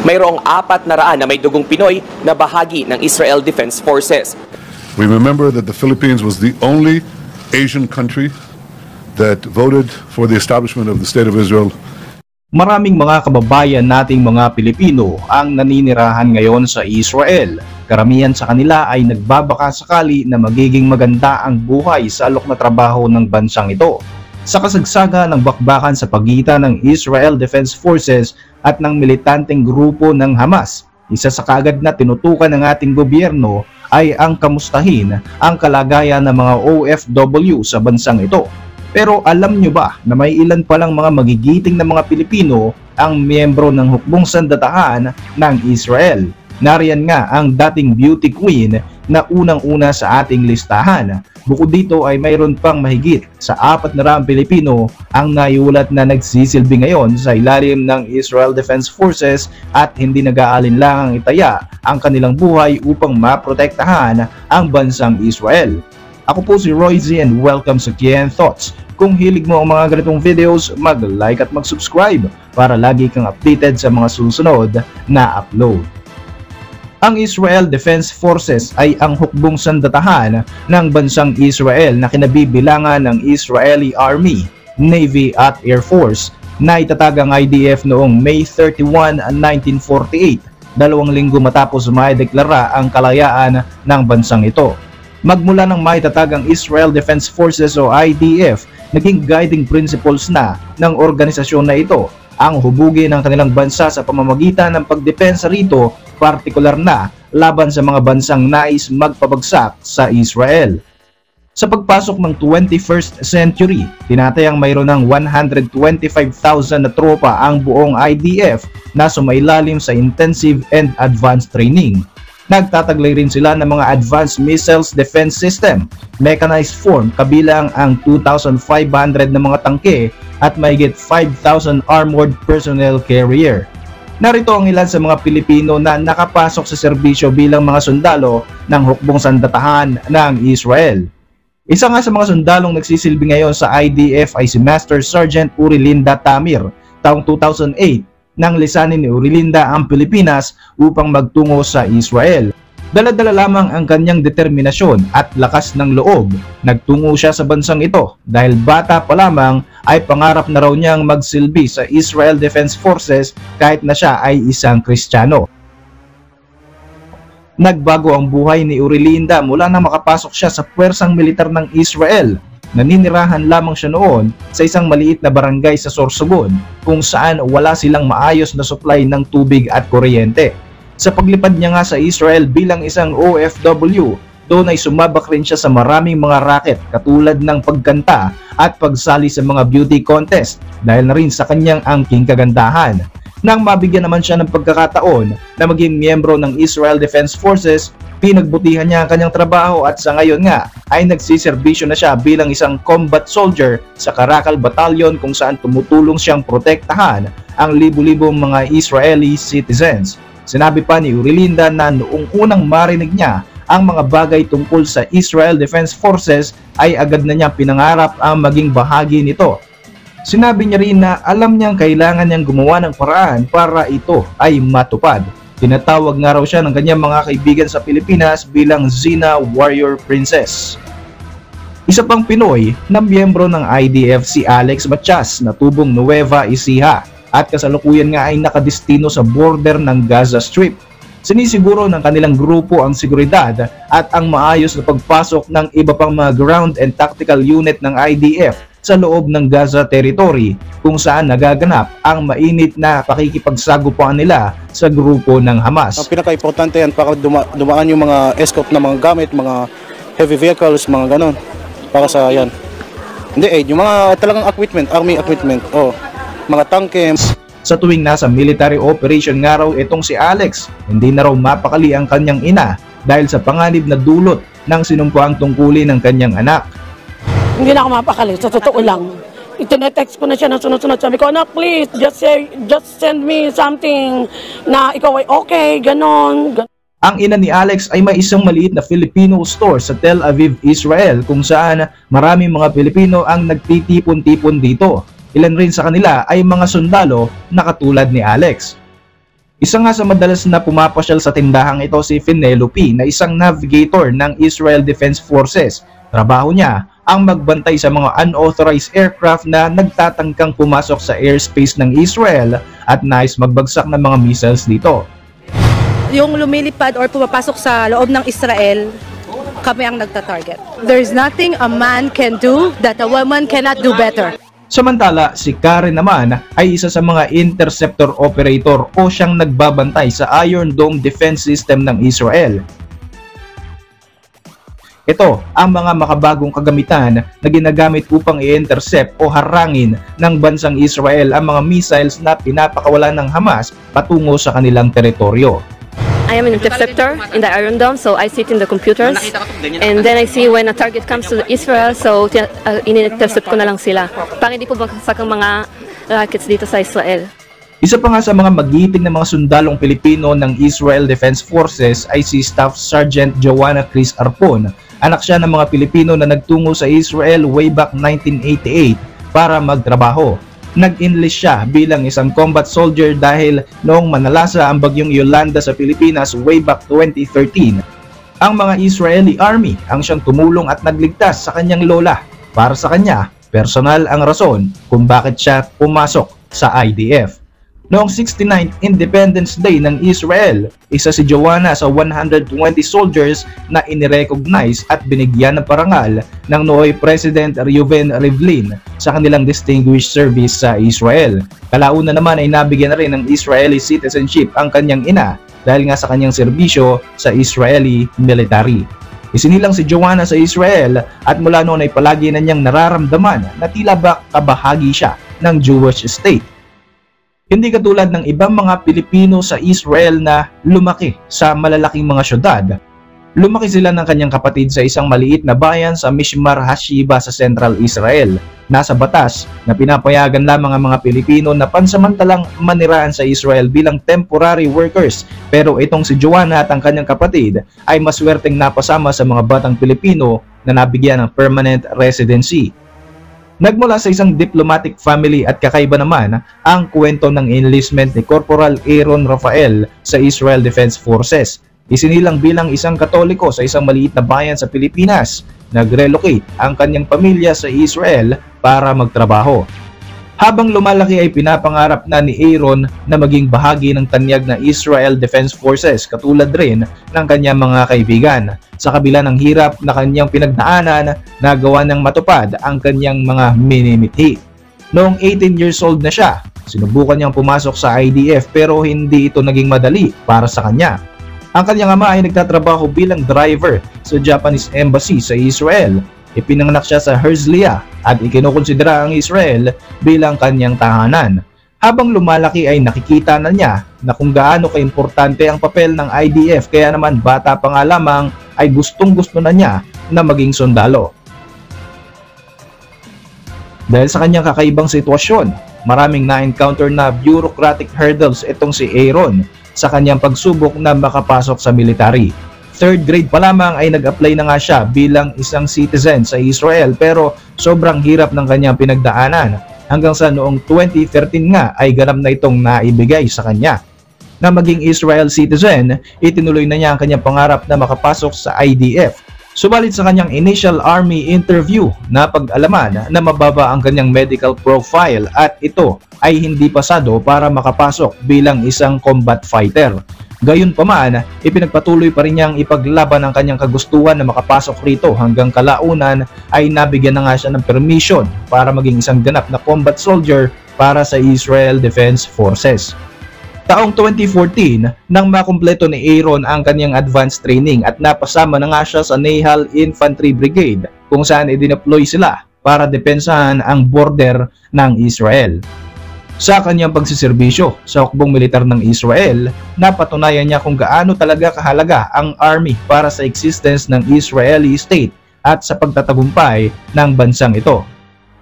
Mayroong 400 na may dugong Pinoy na bahagi ng Israel Defense Forces. We remember that the Philippines was the only Asian country that voted for the establishment of the State of Israel. Maraming mga kababayan nating mga Pilipino ang naninirahan ngayon sa Israel. Karamihan sa kanila ay nagbabaka sakali na magiging maganda ang buhay sa alok na trabaho ng bansang ito. Sa kasagsaga ng bakbakan sa pagitan ng Israel Defense Forces at ng militanteng grupo ng Hamas, isa sa kaagad na tinutukan ng ating gobyerno ay ang kamustahin ang kalagayan ng mga OFW sa bansang ito. Pero alam nyo ba na may ilan palang mga magigiting na mga Pilipino ang miyembro ng hukbong sandatahan ng Israel? Nariyan nga ang dating beauty queen na unang-una sa ating listahan. Bukod dito ay mayroon pang mahigit sa 400 Pilipino ang naiulat na nagsisilbi ngayon sa ilalim ng Israel Defense Forces at hindi nag-aalinlangang itaya ang kanilang buhay upang maprotektahan ang bansang Israel. Ako po si Royzy and welcome sa KN Thoughts. Kung hilig mo ang mga ganitong videos, mag-like at mag-subscribe para lagi kang updated sa mga susunod na upload. Ang Israel Defense Forces ay ang hukbong sandatahan ng bansang Israel na kinabibilangan ng Israeli Army, Navy at Air Force na itatag ang IDF noong May 31, 1948, 2 linggo matapos maideklara ang kalayaan ng bansang ito. Magmula ng maitatag ang Israel Defense Forces o IDF, naging guiding principles na ng organisasyon na ito ang hubugin ng kanilang bansa sa pamamagitan ng pagdepensa rito, partikular na laban sa mga bansang nais magpabagsak sa Israel. Sa pagpasok ng 21st century, tinatayang mayroon ng 125,000 na tropa ang buong IDF na sumailalim sa intensive and advanced training. Nagtataglay rin sila ng mga advanced missiles defense system, mechanized form kabilang ang 2,500 na mga tangke at mahigit 5,000 armored personnel carrier. Narito ang ilan sa mga Pilipino na nakapasok sa serbisyo bilang mga sundalo ng hukbong sandatahan ng Israel. Isa nga sa mga sundalong nagsisilbi ngayon sa IDF ay si Master Sergeant Urilinda Tamir. Taong 2008, nang lisanin ni Urilinda ang Pilipinas upang magtungo sa Israel. Dala-dala lamang ang kanyang determinasyon at lakas ng loob. Nagtungo siya sa bansang ito dahil bata pa lamang ay pangarap na raw niyang magsilbi sa Israel Defense Forces kahit na siya ay isang Kristiyano. Nagbago ang buhay ni Urilinda mula na makapasok siya sa puwersang militar ng Israel. Naninirahan lamang siya noon sa isang maliit na barangay sa Sorsogon kung saan wala silang maayos na supply ng tubig at kuryente. Sa paglipad niya nga sa Israel bilang isang OFW, doon ay sumabak rin siya sa maraming mga racket katulad ng pagkanta at pagsali sa mga beauty contest dahil na rin sa kanyang angking kagandahan. Nang mabigyan naman siya ng pagkakataon na maging miyembro ng Israel Defense Forces, pinagbutihan niya ang kanyang trabaho at sa ngayon nga ay nagsiservisyo na siya bilang isang combat soldier sa Caracal Battalion kung saan tumutulong siyang protektahan ang libu-libong mga Israeli citizens. Sinabi pa ni Urilinda na noong unang marinig niya ang mga bagay tungkol sa Israel Defense Forces ay agad na niyang pinangarap ang maging bahagi nito. Sinabi niya rin na alam niyang kailangan niyang gumawa ng paraan para ito ay matupad. Tinatawag nga raw siya ng kanyang mga kaibigan sa Pilipinas bilang Zina Warrior Princess. Isa pang Pinoy na miyembro ng IDF si Alex Matias na tubong Nueva Ecija at kasalukuyan nga ay nakadestino sa border ng Gaza Strip. Sinisiguro ng kanilang grupo ang seguridad at ang maayos na pagpasok ng iba pang mga ground and tactical unit ng IDF sa loob ng Gaza territory kung saan nagaganap ang mainit na pakikipagsagupuan nila sa grupo ng Hamas. Ang pinaka-importante yan para dumaan yung mga escort na mga gamit, mga heavy vehicles, mga ganon. Para sa yan. Hindi yung mga talagang equipment, army equipment, mga tangke. Sa tuwing nasa military operation nga raw itong si Alex, hindi na raw mapakali ang kanyang ina dahil sa panganib na dulot ng sinumpuang tungkulin ng kanyang anak. Hindi na ako mapakali, sa totoo lang. Itinetext ko na siya ng sunod-sunod. Sabi ko, anak, please, just send me something na ikaw ay okay, ganon. Ang ina ni Alex ay may isang maliit na Filipino store sa Tel Aviv, Israel kung saan maraming mga Pilipino ang nagtitipon-tipon dito. Ilan rin sa kanila ay mga sundalo na katulad ni Alex. Isa nga sa madalas na pumapasyal sa tindahang ito si Penelope na isang navigator ng Israel Defense Forces. Trabaho niya ang magbantay sa mga unauthorized aircraft na nagtatangkang pumasok sa airspace ng Israel at nais magbagsak ng mga missiles dito. Yung lumilipad or pumapasok sa loob ng Israel, kami ang nagta-target. There's nothing a man can do that a woman cannot do better. Samantala, si Karen naman ay isa sa mga interceptor operator o siyang nagbabantay sa Iron Dome defense system ng Israel. Ito ang mga makabagong kagamitan na ginagamit upang i-intercept o harangin ng bansang Israel ang mga missiles na pinapakawalan ng Hamas patungo sa kanilang teritoryo. I am an interceptor in the Iron Dome, so I sit in the computers, and then I see when a target comes to Israel, so in-intercept ko na lang sila para hindi po bagsak ang mga rockets dito sa Israel. Isa pa nga sa mga magiting na mga sundalong Pilipino ng Israel Defense Forces ay si Staff Sergeant Joanna Chris Arpon. Anak siya ng mga Pilipino na nagtungo sa Israel way back 1988 para magtrabaho. Nag-enlist siya bilang isang combat soldier dahil noong manalasa ang bagyong Yolanda sa Pilipinas way back 2013. Ang mga Israeli Army ang siyang tumulong at nagligtas sa kanyang lola. Para sa kanya, personal ang rason kung bakit siya pumasok sa IDF. Noong 69th Independence Day ng Israel, isa si Joanna sa 120 soldiers na inirecognize at binigyan ng parangal ng nooy President Reuven Rivlin sa kanilang distinguished service sa Israel. Kalauna naman ay nabigyan na rin ng Israeli citizenship ang kanyang ina dahil nga sa kanyang serbisyo sa Israeli military. Isinilang si Joanna sa Israel at mula noon ay palagi na niyang nararamdaman na tila ba kabahagi siya ng Jewish state. Hindi katulad ng ibang mga Pilipino sa Israel na lumaki sa malalaking mga syudad. Lumaki sila ng kanyang kapatid sa isang maliit na bayan sa Mishmar Hashiba sa Central Israel. Nasa batas na pinapayagan lamang ang mga Pilipino na pansamantalang maniraan sa Israel bilang temporary workers. Pero itong si Joanna at ang kanyang kapatid ay maswerteng napasama sa mga batang Pilipino na nabigyan ng permanent residency. Nagmula sa isang diplomatic family at kakaiba naman ang kwento ng enlistment ni Corporal Aaron Rafael sa Israel Defense Forces. Isinilang bilang isang Katoliko sa isang maliit na bayan sa Pilipinas. Nag-relocate ang kanyang pamilya sa Israel para magtrabaho. Habang lumalaki ay pinapangarap na ni Aaron na maging bahagi ng tanyag na Israel Defense Forces katulad rin ng kanyang mga kaibigan. Sa kabila ng hirap na kanyang pinagdaanan, nagawa niyang matupad ang kanyang mga minimithi. Noong 18 years old na siya, sinubukan niyang pumasok sa IDF pero hindi ito naging madali para sa kanya. Ang kanyang ama ay nagtatrabaho bilang driver sa Japanese Embassy sa Israel. Ipinanganak siya sa Herzliya at ikinukonsidera ang Israel bilang kanyang tahanan. Habang lumalaki ay nakikita na niya na kung gaano kaimportante ang papel ng IDF kaya naman bata pa nga lamang ay gustong-gusto na niya na maging sundalo. Dahil sa kanyang kakaibang sitwasyon, maraming na-encounter na bureaucratic hurdles itong si Aaron sa kanyang pagsubok na makapasok sa military. 3rd grade pa lamang ay nag-apply na nga siya bilang isang citizen sa Israel pero sobrang hirap ng kanyang pinagdaanan hanggang sa noong 2013 nga ay ganap na itong naibigay sa kanya. Na maging Israel citizen, itinuloy na niya ang kanyang pangarap na makapasok sa IDF. Subalit sa kanyang initial army interview, napag-alaman na mababa ang kanyang medical profile at ito ay hindi pasado para makapasok bilang isang combat fighter. Gayunpaman, ipinagpatuloy pa rin niyang ipaglaban ang kanyang kagustuhan na makapasok rito hanggang kalaunan ay nabigyan na nga siya ng permission para maging isang ganap na combat soldier para sa Israel Defense Forces. Taong 2014, nang makumpleto ni Aaron ang kanyang advanced training at napasama na nga siya sa Nahal Infantry Brigade kung saan i-deploy sila para depensahan ang border ng Israel. Sa kanyang pagsiservisyo sa hukbong militar ng Israel, napatunayan niya kung gaano talaga kahalaga ang army para sa existence ng Israeli state at sa pagtatagumpay ng bansang ito.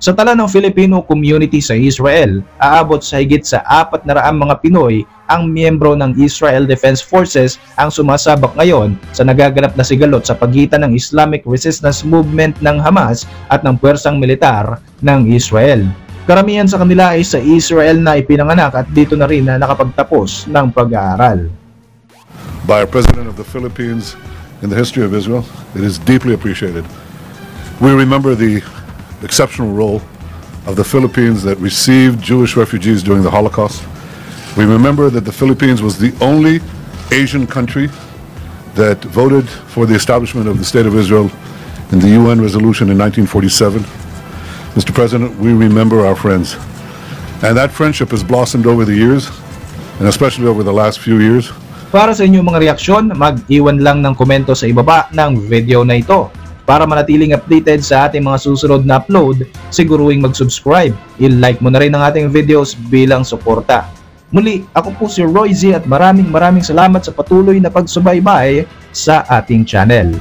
Sa tala ng Filipino community sa Israel, aabot sa higit sa 400 mga Pinoy ang miyembro ng Israel Defense Forces ang sumasabak ngayon sa nagaganap na sigalot sa pagitan ng Islamic Resistance Movement ng Hamas at ng puwersang militar ng Israel. Karamihan sa kanila ay sa Israel na ipinanganak at dito na rin na nakapagtapos ng pag-aaral. By a president of the Philippines in the history of Israel, it is deeply appreciated. We remember the exceptional role of the Philippines that received Jewish refugees during the Holocaust. We remember that the Philippines was the only Asian country that voted for the establishment of the State of Israel in the UN resolution in 1947. Mr. President, we remember our friends. And that friendship has blossomed over the years, and especially over the last few years. Para sa inyong mga reaksyon, mag-iwan lang ng komento sa ibaba ng video na ito. Para manatiling updated sa ating mga susunod na upload, siguruing mag-subscribe. I-like mo na rin ang ating videos bilang suporta. Muli, ako po si Roy Z at maraming salamat sa patuloy na pagsubaybay sa ating channel.